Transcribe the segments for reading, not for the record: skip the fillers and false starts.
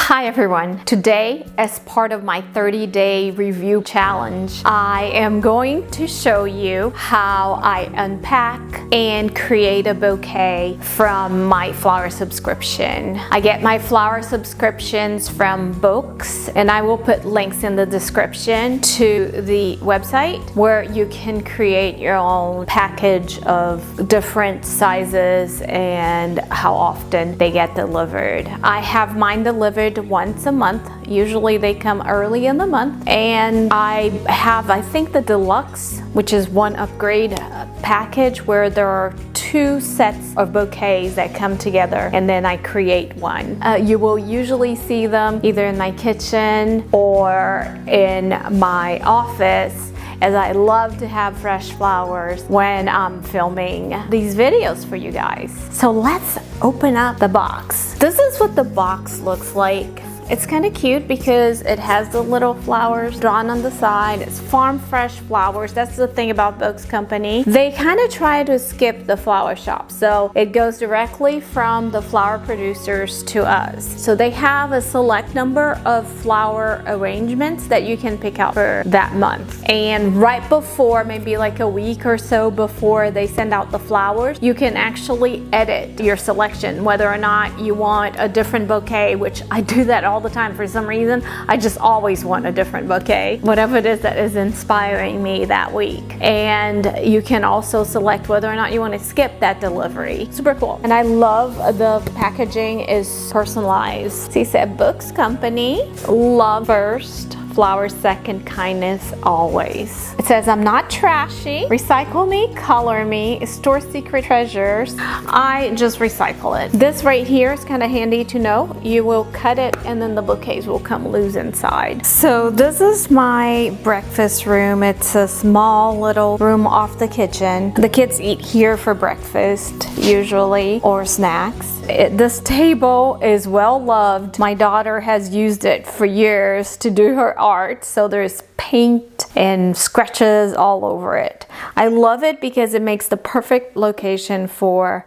Hi everyone. Today, as part of my 30-day review challenge, I am going to show you how I unpack and create a bouquet from my flower subscription. I get my flower subscriptions from Bouqs, and I will put links in the description to the website where you can create your own package of different sizes and how often they get delivered. I have mine delivered once a month. Usually they come early in the month, and I have, I think, the deluxe, which is one upgrade package where there are 2 sets of bouquets that come together, and then I create one. You will usually see them either in my kitchen or in my office, as I love to have fresh flowers when I'm filming these videos for you guys. So let's open up the box. This is what the box looks like. It's kind of cute because it has the little flowers drawn on the side. It's farm fresh flowers. That's the thing about Bouqs company. They kind of try to skip the flower shop. So it goes directly from the flower producers to us. So they have a select number of flower arrangements that you can pick out for that month. And right before, maybe like a week or so before they send out the flowers, you can actually edit your selection, whether or not you want a different bouquet, which I do that all the time for some reason. I just always want a different bouquet, whatever it is that is inspiring me that week. And you can also select whether or not you want to skip that delivery. Super cool. And I love the packaging is personalized. See, said Bouqs company, love first, flowers second, kindness always. It says, I'm not trashy, recycle me, color me, store secret treasures. I just recycle it. This right here is kind of handy to know. You will cut it and then the bouquets will come loose inside. So this is my breakfast room. It's a small little room off the kitchen. The kids eat here for breakfast usually, or snacks. This table is well loved. My daughter has used it for years to do her art, so there's paint and scratches all over it. I love it because it makes the perfect location for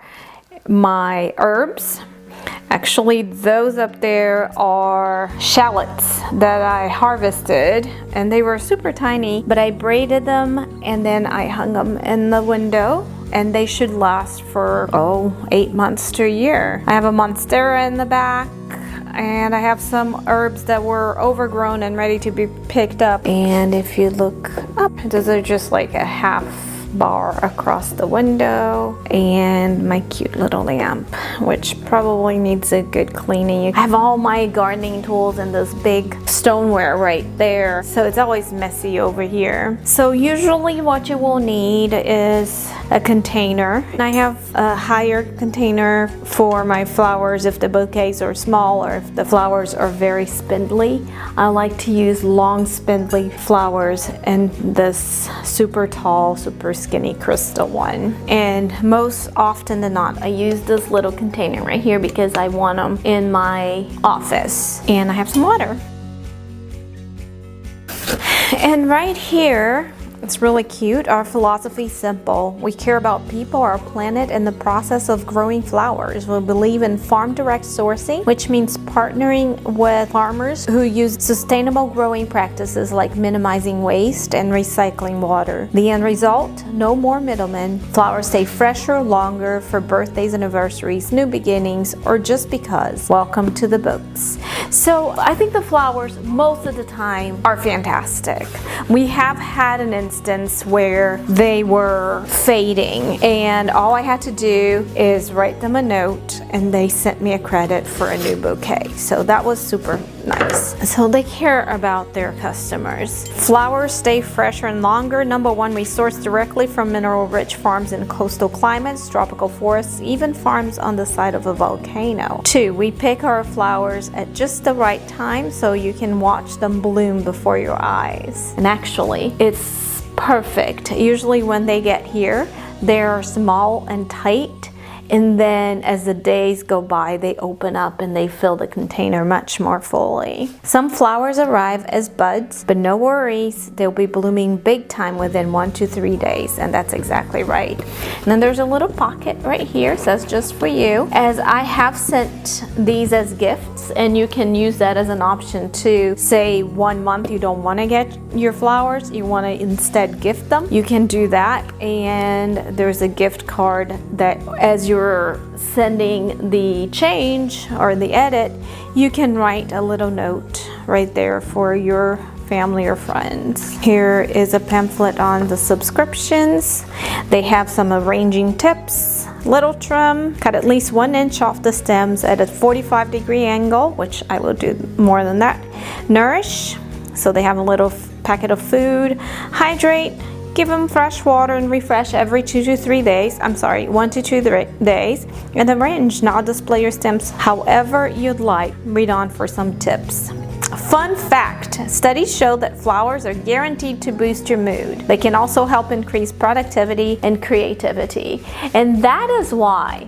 my herbs. Actually, those up there are shallots that I harvested, and they were super tiny, but I braided them and then I hung them in the window, and they should last for 8 months to a year. I have a monstera in the back, and I have some herbs that were overgrown and ready to be picked up. And if you look up, those are just like a half bar across the window, and my cute little lamp, which probably needs a good cleaning. I have all my gardening tools in this big stoneware right there, so it's always messy over here. So usually what you will need is a container. I have a higher container for my flowers if the bouquets are small or if the flowers are very spindly. I like to use long spindly flowers and this super tall, super skinny crystal one. And most often than not, I use this little container right here because I want them in my office. And I have some water. And right here, it's really cute. Our philosophy is simple. We care about people, our planet, and the process of growing flowers. We believe in farm direct sourcing, which means partnering with farmers who use sustainable growing practices like minimizing waste and recycling water. The end result? No more middlemen. Flowers stay fresher longer for birthdays, anniversaries, new beginnings, or just because. Welcome to the Bouqs. So I think the flowers most of the time are fantastic. We have had an instance where they were fading, and all I had to do is write them a note and they sent me a credit for a new bouquet. So that was super nice. So they care about their customers. Flowers stay fresher and longer. Number 1, we source directly from mineral-rich farms in coastal climates, tropical forests, even farms on the side of a volcano. 2, we pick our flowers at just the right time so you can watch them bloom before your eyes. And actually, it's perfect. Usually when they get here, they're small and tight, And then as the days go by, they open up and they fill the container much more fully. Some flowers arrive as buds, but no worries, they'll be blooming big time within 1 to 3 days, and that's exactly right. And then there's a little pocket right here, says just for you, as I have sent these as gifts, and you can use that as an option to say 1 month you don't want to get your flowers, you want to instead gift them. You can do that, and there's a gift card that as you're sending the change or the edit, you can write a little note right there for your family or friends. Here is a pamphlet on the subscriptions. They have some arranging tips, little trim, cut at least 1 inch off the stems at a 45-degree angle, which I will do more than that. Nourish, so they have a little packet of food. Hydrate, give them fresh water and refresh every 2 to 3 days. I'm sorry, 1 to 2 days. And arrange, now display your stems however you'd like. Read on for some tips. Fun fact, studies show that flowers are guaranteed to boost your mood. They can also help increase productivity and creativity. And that is why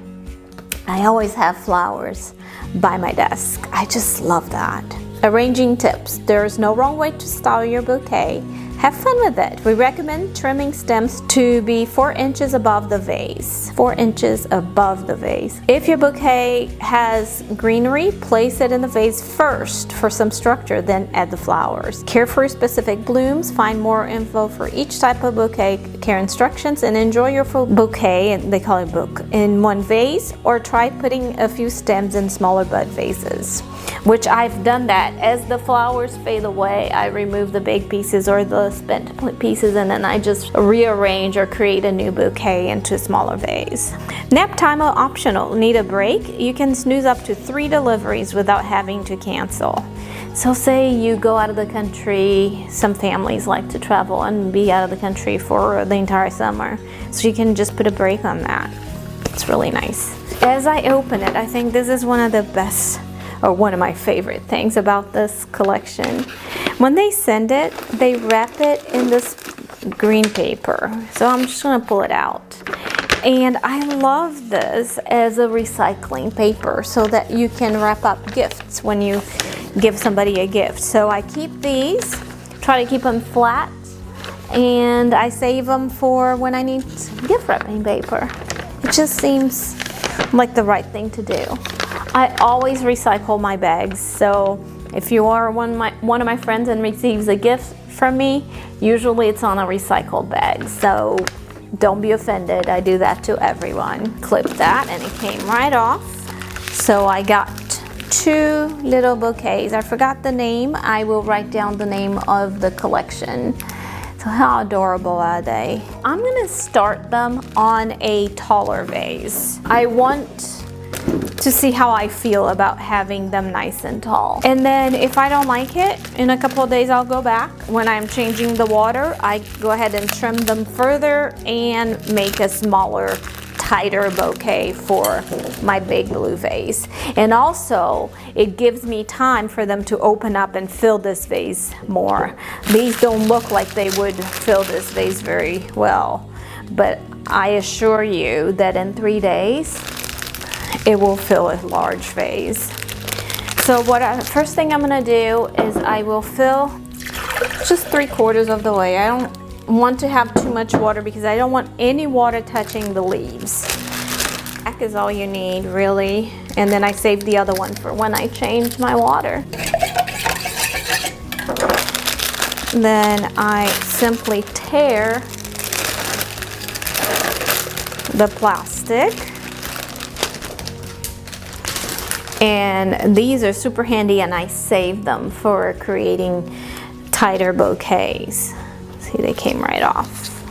I always have flowers by my desk. I just love that. Arranging tips. There's no wrong way to style your bouquet. Have fun with it. We recommend trimming stems to be 4 inches above the vase. 4 inches above the vase. If your bouquet has greenery, place it in the vase first for some structure, then add the flowers. Care for specific blooms. Find more info for each type of bouquet care instructions and enjoy your full bouquet, and they call it book, in one vase, or try putting a few stems in smaller bud vases, which I've done that. As the flowers fade away, I remove the big pieces or the spent pieces, and then I just rearrange or create a new bouquet into a smaller vase. Nap time are optional. Need a break? You can snooze up to 3 deliveries without having to cancel. So say you go out of the country, some families like to travel and be out of the country for the entire summer. So you can just put a break on that. It's really nice. As I open it, I think this is one of the best, or one of my favorite things about this collection. When they send it, they wrap it in this green paper. So I'm just gonna pull it out. And I love this as a recycling paper so that you can wrap up gifts when you give somebody a gift. So I keep these, try to keep them flat, and I save them for when I need gift wrapping paper. It just seems like the right thing to do. I always recycle my bags, so if you are one of my friends and receives a gift from me, usually it's on a recycled bag, so don't be offended. I do that to everyone. Clip that, and it came right off. So I got 2 little bouquets. I forgot the name. I will write down the name of the collection. So how adorable are they? I'm gonna start them on a taller vase. I want to see how I feel about having them nice and tall. And then if I don't like it, in a couple of days I'll go back. When I'm changing the water, I go ahead and trim them further and make a smaller, tighter bouquet for my big blue vase. And also, it gives me time for them to open up and fill this vase more. These don't look like they would fill this vase very well, but I assure you that in 3 days, it will fill a large vase. So first thing I'm gonna do is I will fill just 3/4 of the way. I don't want to have too much water because I don't want any water touching the leaves. That is all you need, really. And then I save the other one for when I change my water. Then I simply tear the plastic. And these are super handy, and I save them for creating tighter bouquets. See, they came right off.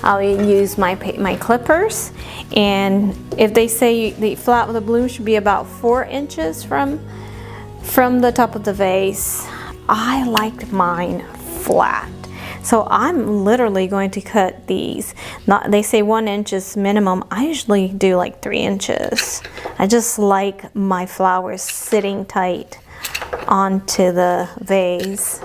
I'll use my clippers, and if they say the bloom should be about 4 inches from the top of the vase, I like mine flat. So I'm literally going to cut these. They say 1 inch is minimum. I usually do like 3 inches. I just like my flowers sitting tight onto the vase.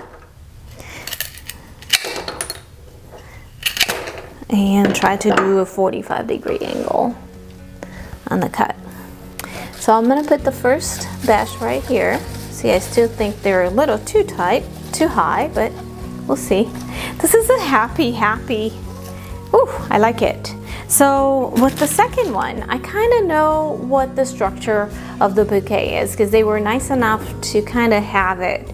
And try to do a 45-degree angle. on the cut. So I'm gonna put the first batch right here. See, I still think they're a little too high, but we'll see. This is a happy. Ooh, I like it. So with the second one, I kind of know what the structure of the bouquet is because they were nice enough to kind of have it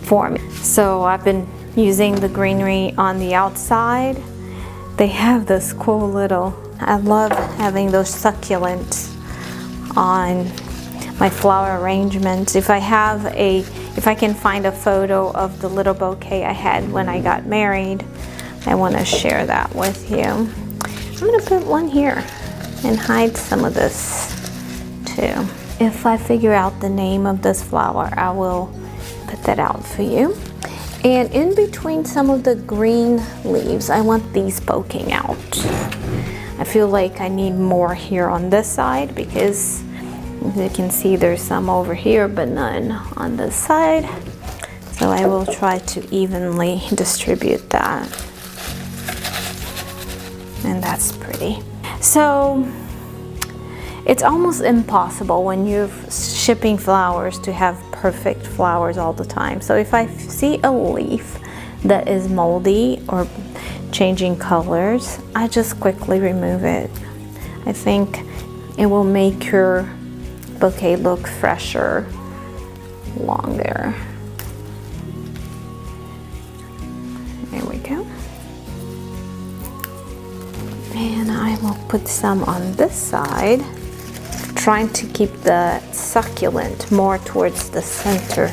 for me. So I've been using the greenery on the outside. They have this cool little, I love having those succulents on my flower arrangements. If I can find a photo of the little bouquet I had when I got married, I want to share that with you. I'm going to put one here and hide some of this too. If I figure out the name of this flower, I will put that out for you. And in between some of the green leaves, I want these poking out. I feel like I need more here on this side because you can see there's some over here but none on this side. So I will try to evenly distribute that. And that's pretty. So it's almost impossible when you're shipping flowers to have perfect flowers all the time. So if I see a leaf that is moldy or changing colors, I just quickly remove it. I think it will make your bouquet look fresher along there. There we go. And I will put some on this side, trying to keep the succulent more towards the center.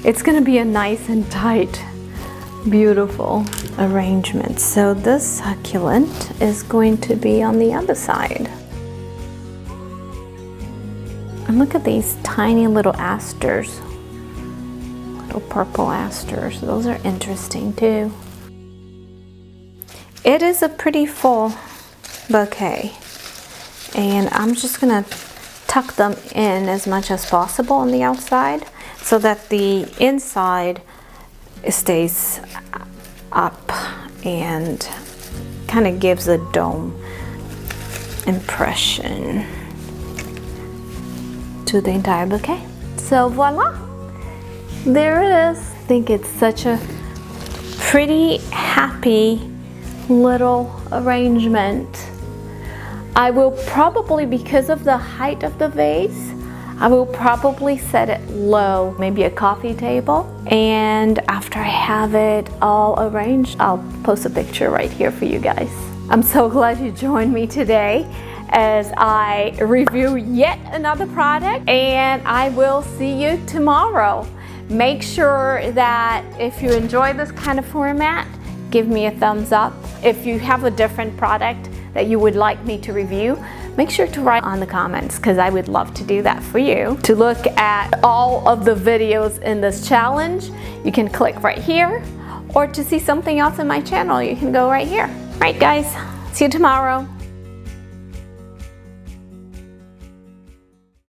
It's gonna be a nice and tight, beautiful arrangement. So this succulent is going to be on the other side. And look at these tiny little asters, little purple asters. Those are interesting too. It is a pretty full bouquet, and I'm just gonna tuck them in as much as possible on the outside so that the inside stays up and kind of gives a dome impression to the entire bouquet. So voila, there it is. I think it's such a pretty, happy little arrangement. I will probably, because of the height of the vase, I will probably set it low, maybe a coffee table. And after I have it all arranged, I'll post a picture right here for you guys. I'm so glad you joined me today as I review yet another product, and I will see you tomorrow. Make sure that if you enjoy this kind of format, give me a thumbs up. If you have a different product that you would like me to review, make sure to write on the comments because I would love to do that for you. To look at all of the videos in this challenge, you can click right here, or to see something else in my channel, you can go right here. All right guys, see you tomorrow.